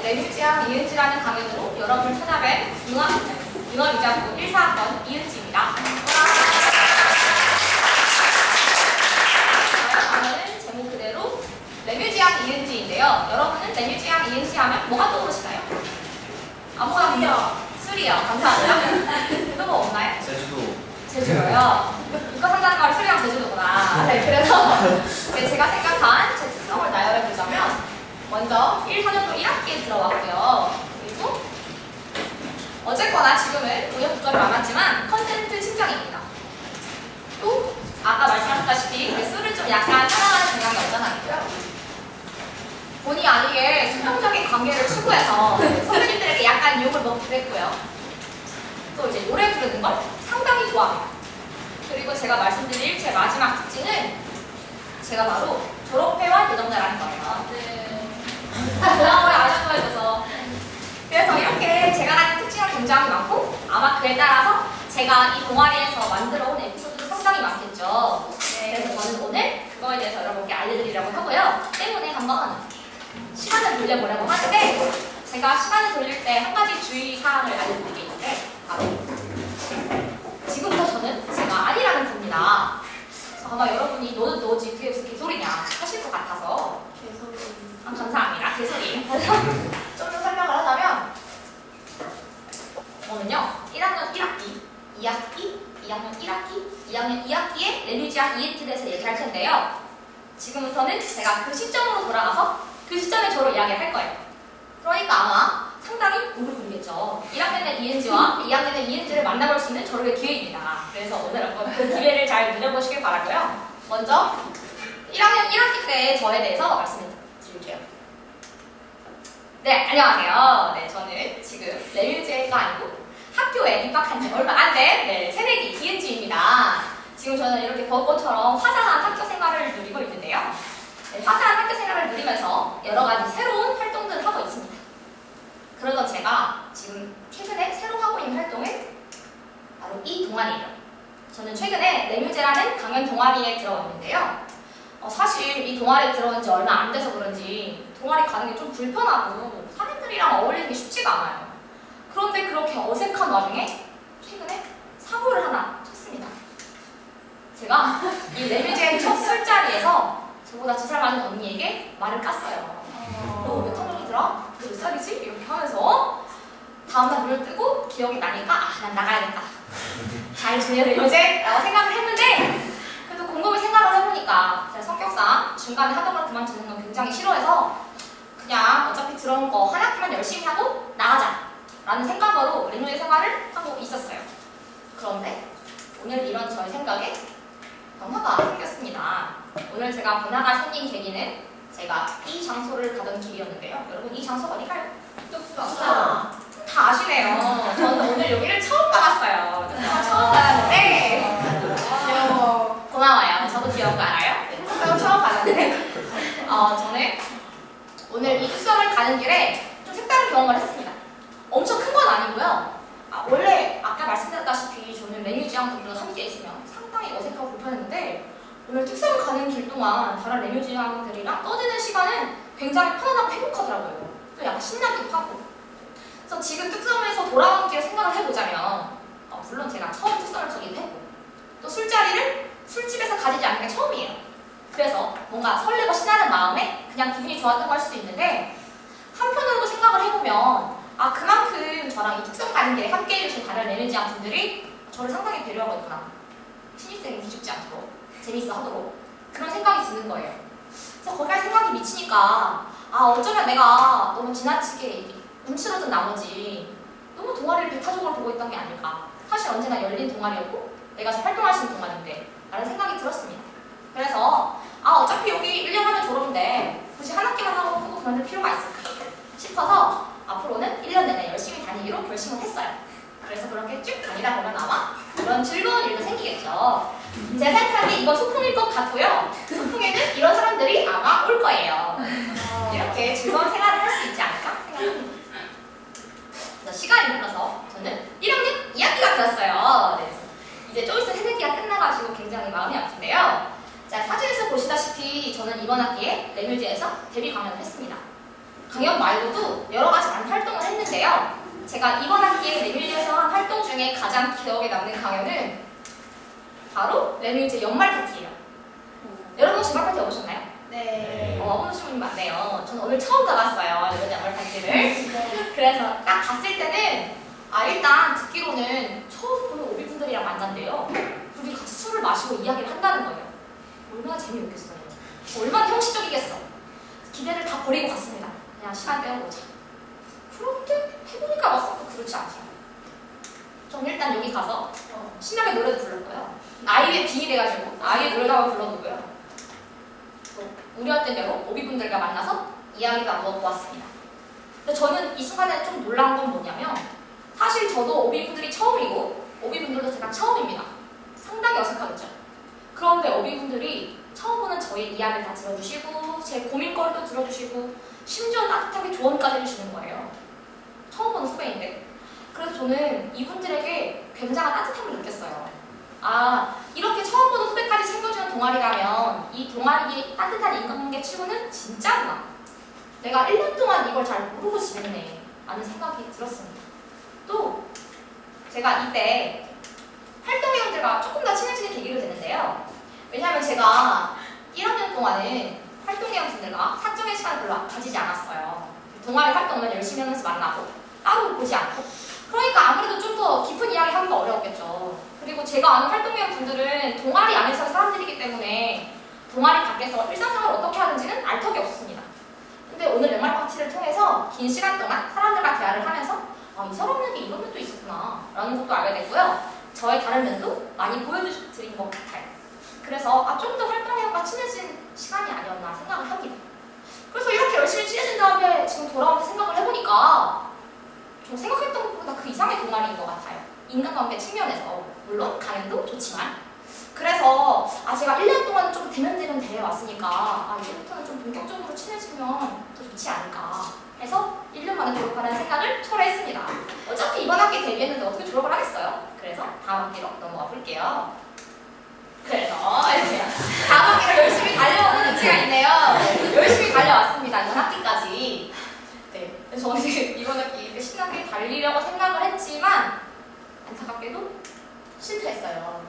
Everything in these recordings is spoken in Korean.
레뮤지앙 이은지라는 강연으로 여러분을 찾아뵌 융합위자부 1사학번 이은지입니다. 저의 강연은 제목 그대로 레뮤지앙 이은지인데요. 여러분은 레뮤지앙 이은지 하면 뭐가 떠오르시나요? 아무거나 술이요. 감사합니다. 또 뭐 없나요? 제주도요. 이거 한다는 말이 술이랑 제주도구나. 네, 그래서 제가 생각한 제 특성을 나열해보자면 먼저 1학년도 1학기에 들어왔고요. 그리고 어쨌거나 지금은 우여곡절이 많았지만 컨텐츠 심장입니다. 또 아까 말씀하셨다시피 술을 좀 약간 사랑하는 경향이 없잖아 있고요. 본의 아니게 수평적인 관계를 추구해서 선배님들에게 약간 유혹을 먹기도 했고요. 또 이제 노래 부르는 걸 상당히 좋아합니다. 그리고 제가 말씀드릴 제 마지막 특징은 제가 바로 졸업회와 예정자라는 거예요. 고마워요. 아주 좋아해줘서. 그래서 이렇게 제가 가진 특징은 굉장히 많고 아마 그에 따라서 제가 이 동아리에서 만들어온 에피소드도 상당히 많겠죠. 그래서 저는 오늘 그거에 대해서 여러분께 알려드리려고 하고요. 때문에 한번 시간을 돌려보려고 하는데 제가 시간을 돌릴 때 한 가지 주의사항을 알려드릴 게 있는데 바로 지금부터 저는 제가 아니라는 겁니다. 아마 여러분이 너는 너지 그게 무슨 개소리냐 하실 것 같아서 감사합니다. 개소리. 좀 더 설명을 하자면 저는요 1학년 1학기, 2학기, 2학년 1학기, 2학년 2학기에 레뮤지앙 ENT에 대해서 얘기할 텐데요. 지금부터는 제가 그 시점으로 돌아가서 그 시점의 저로 이야기를 할 거예요. 그러니까 아마 상당히 오글거리겠죠. 1학년의 ENG와 2학년의 ENG를 만나볼 수 있는 저로의 기회입니다. 그래서 오늘 한번 그 기회를 잘 누려보시길 바라고요. 먼저 1학년 1학기 때 저에 대해서 말씀을 드릴게요. 네, 안녕하세요. 네, 저는 지금 레뮤지가 아니고 학교에 입학한 지 얼마 안 된 새내기 이은지입니다. 지금 저는 이렇게 벚꽃처럼 화사한 학교 생활을 누리고 있는데요. 네, 화사한 학교 생활을 누리면서 여러 가지 새로운 활동들을 하고 있습니다. 그러던 제가 지금 최근에 새로 하고 있는 활동은 바로 이 동아리예요. 저는 최근에 레뮤제라는 강연 동아리에 들어왔는데요. 사실 이 동아리에 들어온 지 얼마 안 돼서 그런지 동아리 가는 게 좀 불편하고 사람들이랑 어울리는 게 쉽지가 않아요. 그런데 그렇게 어색한 와중에 최근에 사고를 하나 쳤습니다. 제가 이 레뮤제의 첫 술자리에서 저보다 2살 많은 언니에게 말을 깠어요. 너 몇 학년이더라? 너 몇 살이지? 이렇게 하면서 다음날 눈을 뜨고 기억이 나니까 난 나가야겠다. 잘 지내야 레뮤제? 라고 생각을 했는데 그래도 곰곰이 생각을 해보니까 제가 성격상 중간에 하던 걸 그만두는 건 굉장히 싫어해서 그냥 어차피 들어온 거 한 학기만 열심히 하고 나가자 라는 생각으로 레뮤제 생활을 하고 있었어요. 그런데 오늘 이런 저의 생각에 변화가 생겼습니다. 오늘 제가 변화가 생긴 계기는 제가 이 장소를 가던 길이었는데요. 여러분 이 장소가 어디가요? 뚝섬. 다 아시네요. 저는 오늘 여기를 처음 가봤어요. 뚝섬 처음 가봤는데 고마워요. 저도 귀여운 거 알아요? 뚝섬 처음 가봤는데 저는 오늘 이 뚝섬을 가는 길에 좀 색다른 경험을 했습니다. 엄청 큰 건 아니고요. 원래 아까 말씀드렸다시피 저는 레뮤지앙 분들과 함께 있으면 상당히 어색하고 불편했는데 오늘 뚝섬 가는 길 동안 다른 레뮤지앙들이랑 떠드는 시간은 굉장히 편안하고 행복하더라고요. 또 약간 신나기도 하고. 그래서 지금 뚝섬에서 돌아오는 길을 생각을 해보자면 물론 제가 처음 뚝섬을 가기도 했고 또 술자리를 술집에서 가지지 않는 게 처음이에요. 그래서 뭔가 설레고 신나는 마음에 그냥 기분이 좋았던 걸 수도 있는데 한편으로도 생각을 해보면 그만큼 저랑 이 뚝섬 가는 길에 함께 해주신 다른 레뮤지앙 분들이 저를 상당히 배려하고 있구나. 신입생이 기죽지 않도록 재밌어 하도록 그런 생각이 드는 거예요. 그래서 거기까지 생각이 미치니까 어쩌면 내가 너무 지나치게 움츠러든 나머지 너무 동아리를 배타적으로 보고 있던 게 아닐까. 사실 언제나 열린 동아리였고 내가 잘 활동할 수 있는 동아리인데 라는 생각이 들었습니다. 그래서 어차피 여기 1년 하면 졸업인데 굳이 한 학기만 하고 끄고 그만둘 필요가 있을까 싶어서 앞으로는 1년 내내 열심히 다니기로 결심을 했어요. 그래서 그렇게 쭉 다니다 보면 아마 그런 즐거운 일도 생기겠죠. 제 생각에 이건 소풍일 것 같고요. 소풍에는 이런 사람들이 아마 올 거예요. 이렇게 즐거운 생활을 할 수 있지 않을까 생각합니다. 그래서 시간이 흘러서 저는 1학년 2학기가 되었어요. 네. 이제 좀 있으면 새내기가 끝나가지고 굉장히 마음이 아픈데요. 자, 사진에서 보시다시피 저는 이번 학기에 레뮤지에서 데뷔 강연을 했습니다. 강연 말고도 여러 가지 많은 활동을 했는데요. 제가 이번 학기에 레뮤지에서 한 활동 중에 가장 기억에 남는 강연은 바로 레뮤지 연말 파티예요. 여러분 혹시 연말 파티 와보셨나요? 네. 와보신 분이 많네요. 저는 오늘 처음 가봤어요. 레뮤지 연말 파티를. 그래서 딱 갔을 때는 일단 듣기로는 처음 보는 오비분들이랑 만난대요. 둘이 같이 술을 마시고 이야기를 한다는 거예요. 얼마나 재미없겠어요. 얼마나 형식적이겠어. 기대를 다 버리고 갔습니다. 그냥 시간 때워보자. 그런데 해보니까 막상 그렇지 않죠. 저는 일단 여기 가서 신나게 노래도 불렀고요. 아이의 빙이 돼가지고 아이의 노래도 한번 불러보고요. 또 우려했던 대로 오비분들과 만나서 이야기 나눠보았습니다. 근데 저는 이 순간에 좀 놀란 건 뭐냐면 사실 저도 오비분들이 처음이고 오비분들도 제가 처음입니다. 상당히 어색하겠죠. 그런데 오비분들이 처음 보는 저의 이야기를 다 들어주시고 제 고민거리도 들어주시고 심지어 따뜻하게 조언까지 해주시는 거예요. 처음 보는 후배인데. 그래서 저는 이분들에게 굉장한 따뜻함을 느꼈어요. 이렇게 처음 보는 후배까지 챙겨주는 동아리라면 이 동아리의 따뜻한 인간관계 치고는 진짜구나. 내가 1년 동안 이걸 잘 모르고 지냈네 라는 생각이 들었습니다. 또 제가 이때 활동회원들과 조금 더 친해지는 계기가 되는데요. 왜냐하면 제가 1학년 동안은 활동회원분들과 사적인 시간을 별로 가지지 않았어요. 동아리 활동만 열심히 하면서 만나고 따로 보지 않고. 그러니까 아무래도 좀 더 깊은 이야기 하기가 어려웠겠죠. 그리고 제가 아는 활동회원분들은 동아리 안에서의 사람들이기 때문에 동아리 밖에서 일상생활을 어떻게 하는지는 알 턱이 없습니다. 근데 오늘 연말 파티를 통해서 긴 시간 동안 사람들과 대화를 하면서 이 사람에게 이런 면도 있었구나 라는 것도 알게 됐고요. 저의 다른 면도 많이 보여드린 것 같아요. 그래서 좀 더 활동회원과 친해진 시간이 아니었나 생각을 합니다. 그래서 이렇게 열심히 친해진 다음에 지금 돌아오면서 생각을 해보니까 좀 생각했던 것보다 그 이상의 동아리인 것 같아요. 인간관계 측면에서. 물론 강연도 좋지만. 그래서 제가 1년 동안 좀 대면대면 대해왔으니까 이제부터는 좀 본격적으로 친해지면 더 좋지 않을까 해서 1년 만에 졸업하는 생각을 초래했습니다. 어차피 이번 학기 데뷔했는데 어떻게 졸업을 하겠어요? 그래서 다음 학기로 넘어가 볼게요. 그래서 이렇게 다음 학기를 열심히 달려오는 눈치가 있네요. 열심히 달려왔습니다. 이번 학기까지. 네, 그래서 저는 이번 학기 신나게 달리려고 생각을 했지만 안타깝게도 실패했어요.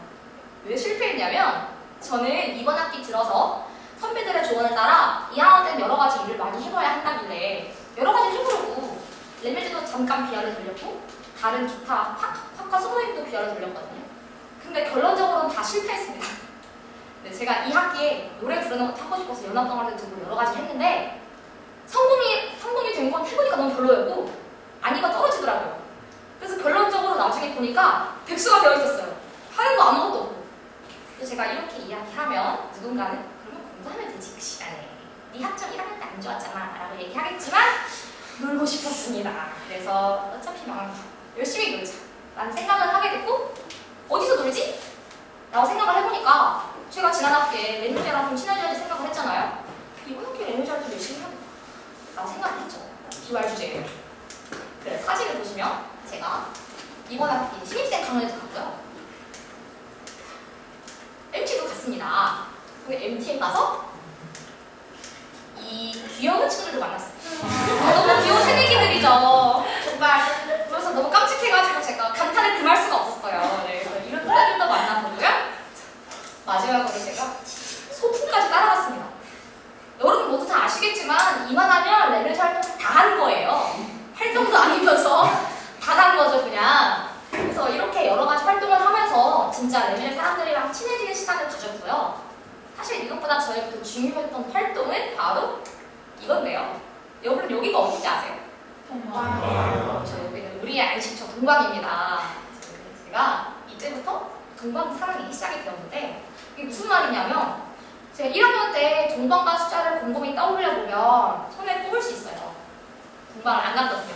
왜 실패했냐면 저는 이번 학기 들어서 선배들의 조언을 따라 2학년 때는 여러 가지 일을 많이 해봐야 한다길래 여러 가지 해보려고 레뮤지도 잠깐 비하를 돌렸고 다른 기타 학과 소모임도 비하를 돌렸거든요. 근데 결론적으로는 다 실패했습니다. 네, 제가 이 학기에 노래 부르는 거 타고 싶어서 연합동아리도 두고 여러 가지 했는데 성공이 된 건 해보니까 너무 별로였고 아니가 떨어지더라고요. 그래서 결론적으로 나중에 보니까 백수가 되어 있었어요. 하는 거 아무것도 없고. 그래서 제가 이렇게 이야기하면 누군가는 그러면 공부하면 되지 그 시간에. 네 학점 1학년 때 안 좋았잖아 라고 얘기하겠지만 놀고 싶었습니다. 그래서 어차피 열심히 놀자 라는 생각을 하게 됐고 어디서 놀지? 라고 생각을 해보니까 제가 지난 학기에 레뮤지랑 좀 친해져야지 생각을 했잖아요. 이번 학기에 레뮤지랑 좀 열심히 해야겠다 라고 생각을 했죠. 기말 주제예요. 그래서 사진을 보시면 제가 이번 학기 신입생 강연에도 갔고요. MT도 갔습니다. 근데 MT에 가서 이 귀여운 친구들도 만났어요. 너무 귀여운 새내기들이죠. 정말 그래서 너무 깜찍해가지고 제가 감탄을 금할 수가 없었어요. 네, 그래서 이런 노래들도 만나보고요. 마지막으로 제가 소풍까지 따라갔습니다. 여러분 모두 다 아시겠지만 이만하면 레뮤지 활동 다 한 거예요. 활동도 아니면서 다 간 거죠 그냥. 그래서 이렇게 여러 가지 활동을 하면서 진짜 레뮤지 사람들이랑 친해지는 시간을 가졌고요. 사실 이것보다 저희가 더 중요했던 활동은 바로 이건데요. 여러분 여기가 어딘지 아세요? 동방. 저 여기는 우리의 안식처 동방입니다. 제가 이때부터 동방 사랑이 시작이 되었는데 이게 무슨 말이냐면 제가 1학년 때 동방과 숫자를 곰곰이 떠올려보면 손에 꼽을 수 있어요. 동방을 안 갔거든요.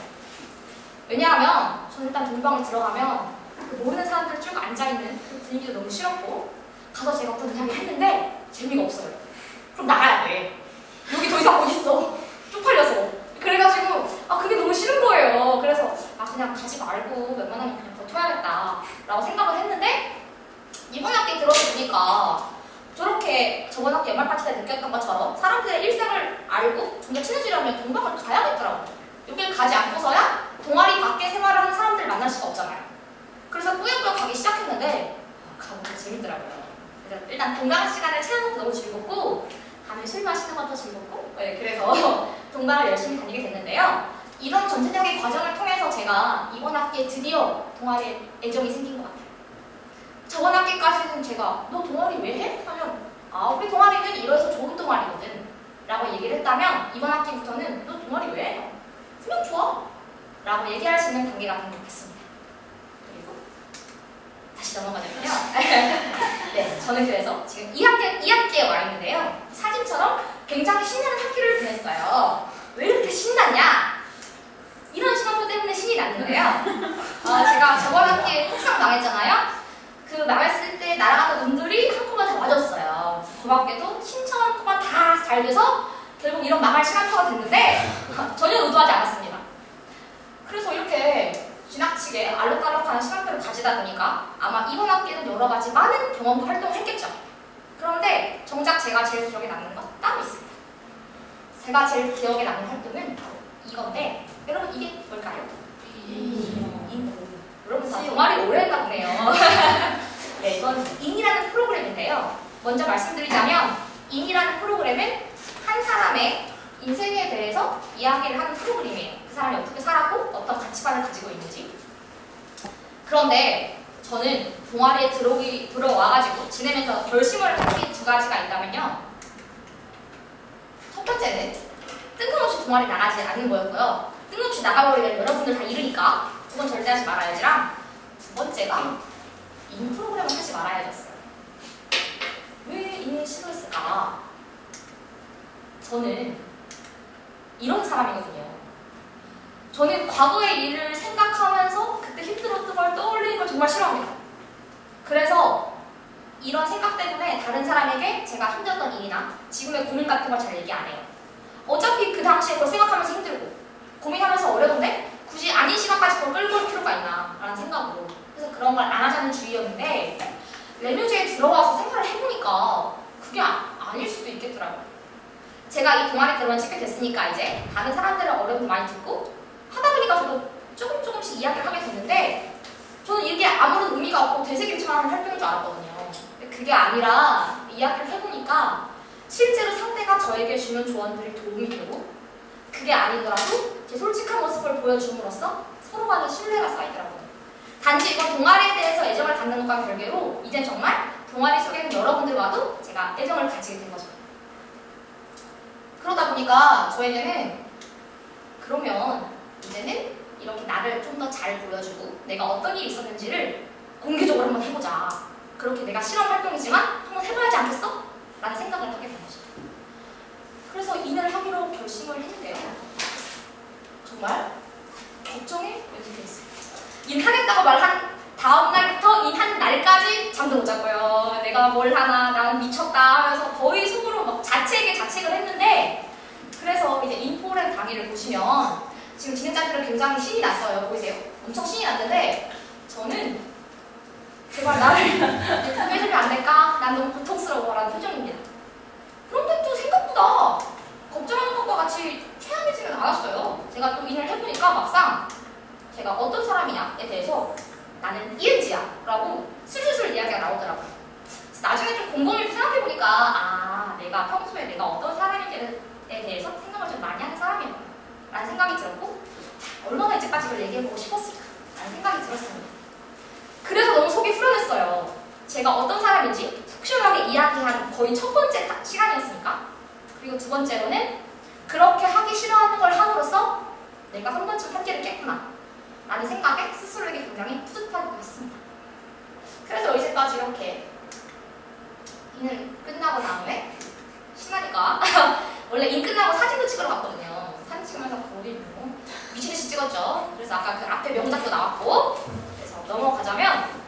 왜냐하면 저는 일단 동방을 들어가면 그 모르는 사람들 쭉 앉아있는 그 분위기도 너무 싫었고 가서 제가 어떤 이야기 했는데 재미가 없어요. 그럼 나가야 돼. 여기 더 이상 못 있어. 쪽팔려서. 그래가지고 그게 너무 싫은 거예요. 그래서 그냥 가지 말고 웬만하면 그냥 버텨야겠다 라고 생각을 했는데 이번 학기 들어서 보니까 저렇게 이렇게 저번 학기 연말 파티 때 느꼈던 것처럼 사람들의 일상을 알고 좀 더 친해지려면 동방을 가야겠더라고요. 여길 가지 않고서야 동아리 밖에 생활을 하는 사람들을 만날 수가 없잖아요. 그래서 꾸역꾸역 가기 시작했는데 가보니까 재밌더라고요. 그래서 일단 동강 시간을 채우는 것도 너무 즐겁고 밤에 술 마시는 것도 즐겁고 네, 그래서 동강을 열심히 다니게 됐는데요. 이런 전체적인 과정을 통해서 제가 이번 학기에 드디어 동아리에 애정이 생긴 것 같아요. 저번 학기까지는 제가 너 동아리 왜 해? 하면 아 우리 동아리는 이래서 좋은 동아리거든 라고 얘기를 했다면 이번 학기부터는 너 동아리 왜 해? 그냥 좋아 라고 얘기할 수 있는 단계가 된 것 같습니다. 그리고 다시 넘어가자면요. 네, 저는 그래서 지금 2학기에 와 있는데요. 사진처럼 굉장히 신나는 학기를 보냈어요. 왜 이렇게 신났냐? 이런 시간표 때문에 신이 났는데요. 제가 저번 학기에 폭삭 망했잖아요. 그 망했을 때 날아갔던 운들이 한꺼번에 다 맞았어요. 고맙게도 신청 한꺼번에 다 잘 돼서 결국 이런 망할 시간표가 됐는데 전혀 의도하지 않았습니다. 그래서 이렇게 지나치게 알록달록한 시간표를 가지다 보니까 아마 이번 학기에는 여러 가지 많은 경험과 활동을 했겠죠. 그런데 정작 제가 제일 기억에 남는 건 따로 있습니다. 제가 제일 기억에 남는 활동은 이건데 여러분 이게 뭘까요? 인고. 여러분 다 동아리 오래 했나 보네요. 네, 이건 인이라는 프로그램인데요. 먼저 말씀드리자면 인이라는 프로그램은 한 사람의 인생에 대해서 이야기를 하는 프로그램이에요. 그 사람이 어떻게 살았고 어떤 가치관을 가지고 있는지. 그런데 저는 동아리에 들어와가지고 지내면서 결심을 한 게 두 가지가 있다면요. 첫 번째는 뜬금없이 동아리 나가지 않는 거였고요. 뜬금없이 나가버리면 여러분들 다 잃으니까 그건 절대 하지 말아야지랑 두 번째가 인 프로그램을 하지 말아야겠어요. 왜 인을 싫어했을까? 저는 이런 사람이거든요. 저는 과거의 일을 생각하면서 그때 힘들었던 걸 떠올리는 걸 정말 싫어합니다. 그래서 이런 생각 때문에 다른 사람에게 제가 힘들었던 일이나 지금의 고민 같은 걸 잘 얘기 안 해요. 어차피 그 당시에 그걸 생각하면서 힘들고 고민하면서 어려운데 굳이 아닌 시간까지 그걸 끌고 올 필요가 있나 라는 생각으로 그래서 그런 걸 안 하자는 주의였는데 레뮤제에 들어와서 생각을 해보니까 그게 아닐 수도 있겠더라고요. 제가 이 동아리 들어온 지 꽤 됐으니까 이제 다른 사람들의 어려움도 많이 듣고 하다 보니까 저도 조금씩 이야기를 하게 됐는데 저는 이게 아무런 의미가 없고 되새김질만 하는 활동인 줄 알았거든요. 근데 그게 아니라 이야기를 해보니까 실제로 상대가 저에게 주는 조언들이 도움이 되고 그게 아니더라도 제 솔직한 모습을 보여줌으로써 서로 간의 신뢰가 쌓이더라고요. 단지 이건 동아리에 대해서 애정을 갖는 것과 별개로 이젠 정말 동아리 속에 있는 여러분들과도 제가 애정을 가지게 된 거죠. 그러다 보니까 저에게는 그러면 이제는 이렇게 나를 좀 더 잘 보여주고 내가 어떤 일이 있었는지를 공개적으로 한번 해보자. 그렇게 내가 실험 활동이지만 한번 해봐야지 않겠어? 라는 생각을 하게 된 거죠. 그래서 인을 하기로 결심을 했는데요. 정말 걱정이 연속됐어요. 인 하겠다고 말한 다음 날부터 인 하는 날까지 잠도 못 잤고요. 내가 뭘 하나 나는 미쳤다 하면서 거의 속으로 막 자책을 했는데 그래서 이제 인포렘 강의를 보시면 지금 진행자들은 굉장히 신이 났어요. 보이세요? 엄청 신이 났는데 저는 제발 나를 포기해주면 안 될까? 난 너무 고통스러워 라는 표정입니다. 그런데 또 생각보다 걱정하는 것과 같이 최악이지는 않았어요. 제가 또 인을 해보니까 막상 제가 어떤 사람이냐에 대해서 나는 이은지야 라고 슬슬 이야기가 나오더라고요. 나중에 좀 곰곰이 생각해보니까 아 내가 평소에 내가 어떤 사람인지에 대해서 생각을 좀 많이 하는 사람이구나 라는 생각이 들었고 얼마나 이제까지 그걸 얘기해보고 싶었을까 라는 생각이 들었습니다. 그래서 너무 속이 후련했어요. 제가 어떤 사람인지 속 시원하게 이야기한 거의 첫 번째 시간이었으니까. 그리고 두 번째로는 그렇게 하기 싫어하는 걸 함으로써 내가 한 번쯤 한계를 깼구나 라는 생각에 스스로에게 굉장히 뿌듯한 것 같습니다. 그래서 이제까지 이렇게 인을 끝나고 다음에 신나니까 원래 인 끝나고 사진도 찍으러 갔거든요. 사진 찍으면서 거의 뭐 미친듯이 찍었죠. 그래서 아까 그 앞에 명작도 나왔고 그래서 넘어가자면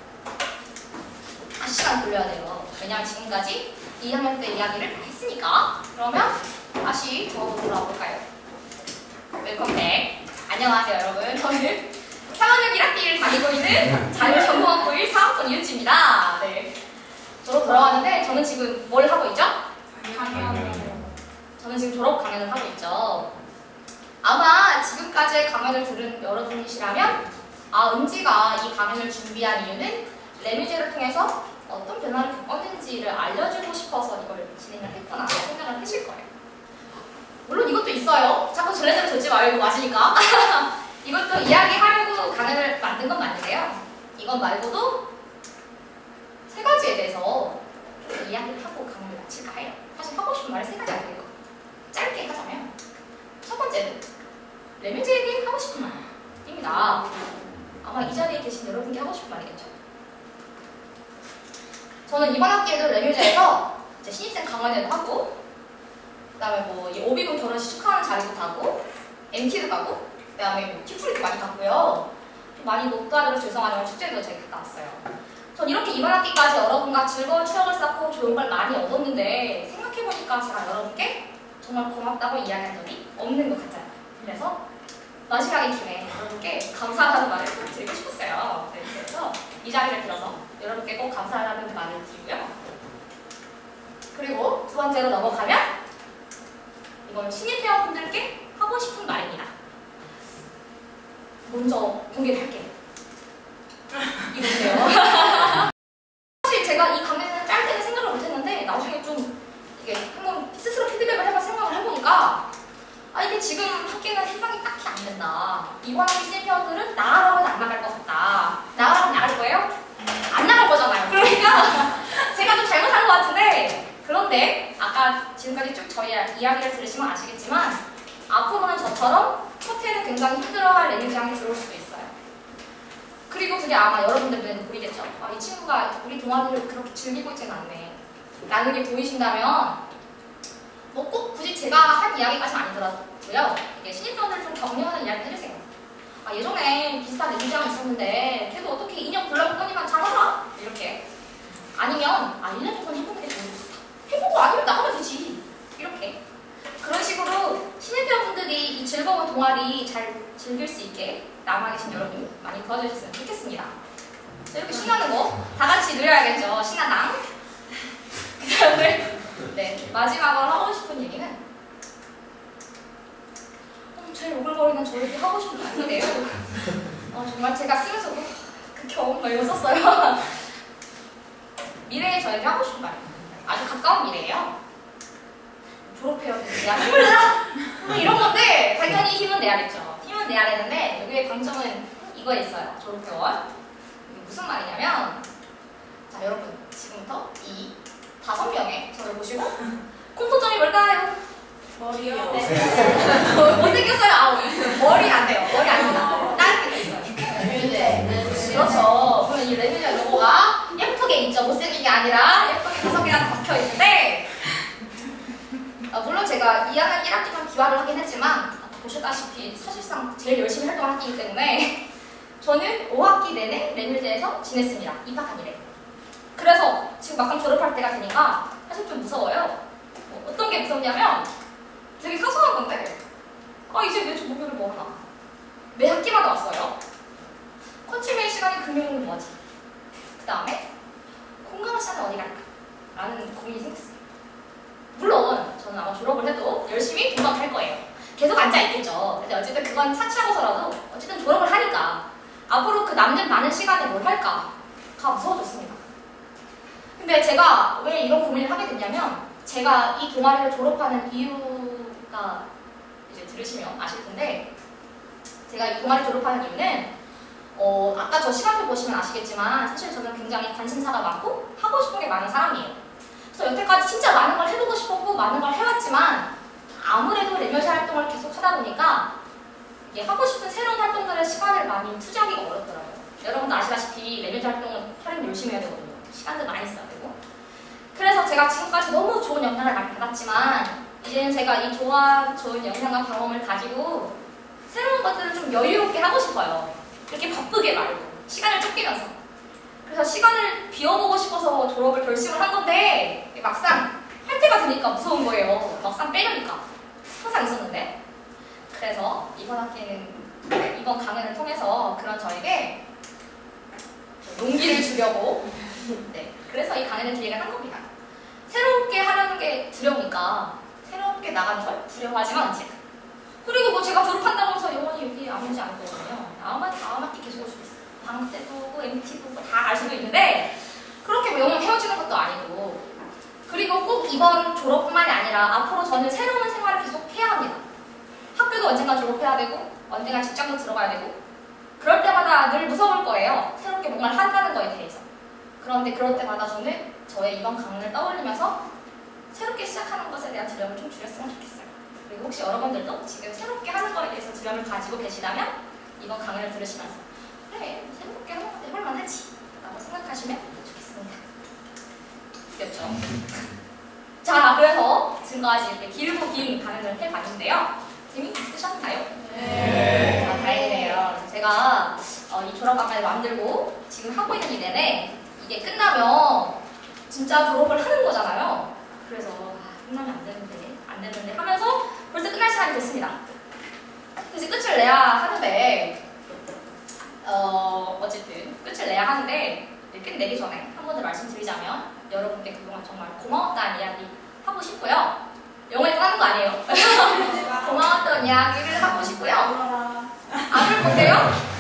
시간 돌려야 돼요. 왜냐하면 지금까지 2학년 때 이야기를 다 했으니까. 그러면 다시 저로 돌아볼까요? 웰컴백. 안녕하세요 여러분. 저는 3학년 1학기를 다니고 있는 자율전공학부 1, 4학번 이은지입니다. 네. 저로 돌아왔는데 저는 지금 뭘 하고 아마 지금까지의 강연을 들은 여러분이시라면 은지가 이 강연을 준비한 이유는 레뮤제를 통해서 어떤 변화를 겪었는지를 알려주고 싶어서 이걸 진행을 했구나 생각을 하실 거예요. 물론 이것도 있어요. 자꾸 전례대로 듣지 말고 맞으니까. 이것도 이야기하려고 강연을 만든 건 맞는데요. 이건 말고도 세 가지에 대해서 좀 이야기를 하고 강연을 마칠까 해요. 사실 하고 싶은 말이 세 가지 아니에요. 짧게 하자면 첫 번째는 레뮤제에게 하고 싶은 말입니다. 아마 이 자리에 계신 여러분께 하고 싶은 말이겠죠. 저는 이번 학기에도 레뮤제에서 이제 신입생 강연회도 하고, 그다음에 뭐 이 오비분 결혼식 축하하는 자리도 가고, MT도 가고, 그다음에 뭐 티프리도 많이 갔고요. 좀 많이 못 가더라도 죄송하지만 축제도 제가 갔다 왔어요. 전 이렇게 이번 학기까지 여러분과 즐거운 추억을 쌓고 좋은 걸 많이 얻었는데 생각해보니까 제가 여러분께 정말 고맙다고 이야기한 적이 없는 것 같아요. 그래서 마지막인 김에 여러분께 감사하다는 말을 꼭 드리고 싶었어요. 네, 그래서 이 자리를 빌어서 여러분께 꼭 감사하다는 말을 드리고요. 그리고 두 번째로 넘어가면 이건 신입 회원분들께 하고 싶은 말입니다. 먼저 공개를 할게요. 이건데요. 사실 제가 이 강연을 짤 때는 생각을 못했는데 나중에 좀 이게 한번 스스로 피드백을 해봐 생각을 해보니까 이게 지금 학기는 생각이 딱히 안 된다. 이번 학기 신입 회원들은 나가라고는 안 나갈 것 같다. 나가라고 나갈 거예요? 안 나갈 거잖아요. 그러니까 제가 좀 잘못한 것 같은데, 그런데 아까 지금까지 쭉 저희 이야기를 들으시면 아시겠지만 앞으로는 저처럼 첫 해는 굉장히 힘들어할 레뮤제장이 들어올 수도 있어요. 그리고 그게 아마 여러분들은 보이겠죠. 이 친구가 우리 동아리를 그렇게 즐기고 있지는 않네 라는 게 보이신다면 뭐 꼭 굳이 제가 한 이야기까지는 아니더라도요. 이게 신입분들 좀 격려하는 이야기 해주세요. 예전에 비슷한 레뮤제장이 있었는데 걔도 어떻게 2년 불러보더니만 잘하나? 이렇게. 아니면 1년 동안 해보는 게 좋은 것 같아. 해보고 아니면 나가면 되지. 이렇게. 그런 식으로 신입회원분들이 이 즐거운 동아리 잘 즐길 수 있게 남아 계신 여러분 많이 도와주셨으면 좋겠습니다. 이렇게 신나는 거 다 같이 누려야겠죠. 신나당. 그 다음에 네, 마지막으로 하고 싶은 얘기는 제일 오글거리는 저에게 하고 싶은 말인데요. 정말 제가 쓰면서 그 경험 막 이거 썼어요. 미래에 저에게 하고 싶은 말. 아주 가까운 미래예요. 졸업해요. 내가 힘을 내라! 이런 건데 당연히 힘은 내야겠죠. 힘은 내야 되는데 여기에 강점은 이거에 있어요. 졸업회원. 이게 무슨 말이냐면 자 여러분 지금부터 이 5명의 저를 보시고 공통점이 뭘까요? 머리요. 네. 못생겼어요. 머리 안 돼요. 머리 아닙니다. 다른 게 있어요. 레뮤제. 그렇죠. 그러면 이 레뮤제 로고가 예쁘게 있죠. 못생긴 게 아니라 예쁘게 5개가 박혀 있는데 물론 제가 2학년 1학기만 기화를 하긴 했지만 보셨다시피 사실상 제일 열심히 활동한 학기이기 때문에 저는 5학기 내내 레뮤제에서 지냈습니다. 입학한 이래. 그래서 지금 막상 졸업할 때가 되니까 사실 좀 무서워요. 어떤 게 무섭냐면 되게 사소한 건데 이제 왜 저 목요일을 뭐 하나? 매 학기마다 왔어요. 컨치메이 시간이 금요일은 뭐하지? 그 다음에 공강한 시간은 어디 갈까? 라는 고민이 생겼어요. 물론 저는 아마 졸업을 해도 열심히 공강할 거예요. 계속 앉아있겠죠. 근데 어쨌든 그건 차치하고서라도 어쨌든 졸업을 하니까 앞으로 그 남는 많은 시간에 뭘 할까가 무서워졌습니다. 근데 제가 왜 이런 고민을 하게 됐냐면 제가 이 동아리를 졸업하는 이유가 이제 들으시면 아실 텐데 제가 이 동아리 졸업하는 이유는 아까 저 시간표 보시면 아시겠지만 사실 저는 굉장히 관심사가 많고 하고 싶은 게 많은 사람이에요. 그래서 여태까지 진짜 많은 걸 해보고 싶었고 많은 걸 해왔지만 아무래도 레뮤제 활동을 계속 하다 보니까 이게 하고 싶은 새로운 활동들에 시간을 많이 투자하기가 어렵더라고요. 여러분도 아시다시피 레뮤제 활동은 활용 열심히 해야 되거든요. 시간도 많이 써야 되고. 그래서 제가 지금까지 너무 좋은 영향을 많이 받았지만 이제는 제가 이 좋은 영향과 경험을 가지고 새로운 것들을 좀 여유롭게 하고 싶어요. 이렇게 바쁘게 말고 시간을 쫓기면서. 그래서 시간을 비워보고 싶어서 졸업을 결심을 한 건데 막상 할 때가 되니까 무서운 거예요. 막상 빼려니까. 항상 있었는데. 그래서 이번 학기에는 이번 강연을 통해서 그런 저에게 용기를 주려고 네, 그래서 이 강연을 기획을 한 겁니다. 새롭게 하려는 게 두려우니까 새롭게 나가는 걸 두려워하지만 그리고 뭐 제가 졸업한다고 해서 영원히 여기 아무지 않을 거거든요. 다음 학기 계속 올 수도 있어요. 방학 때 보고 MT 보고 다 알 수도 있는데 그렇게 뭐 영원 헤어지는 것도 아니고 그리고 꼭 이번 졸업뿐만이 아니라 앞으로 저는 새로운 생활을 계속 해야 합니다. 학교도 언젠가 졸업해야 되고 언젠가 직장도 들어가야 되고 그럴 때마다 늘 무서울 거예요. 새롭게 뭔가를 한다는 거에 대해서. 그런데 그럴 때마다 저는 저의 이번 강연을 떠올리면서 새롭게 시작하는 것에 대한 두려움을 좀 줄였으면 좋겠어요. 그리고 혹시 여러분들도 지금 새롭게 하는 거에 대해서 두려움을 가지고 계시다면 이번 강연을 들으시면서 그래, 새롭게 하는 것도 해볼만하지 라고 생각하시면 좋겠습니다. 그렇죠? 자, 그래서 지금까지 이렇게 길고 긴 강연을 해봤는데요. 재미있으셨나요? 네. 아, 다행이네요. 제가 이 졸업 강연을 만들고 지금 하고 있는 이 내내 이게 끝나면 진짜 졸업을 하는 거잖아요. 그래서 끝나면 안 되는데 하면서 벌써 끝날 시간이 됐습니다. 그래서 끝을 내야 하는데 어쨌든 끝을 내야 하는데 끝내기 전에 한 번 더 말씀드리자면 여러분께 그동안 정말 고마웠다는 이야기 하고 싶고요. 영원히 떠나는 거 아니에요. 고마웠던 이야기를 하고 싶고요. 안 울 건데요?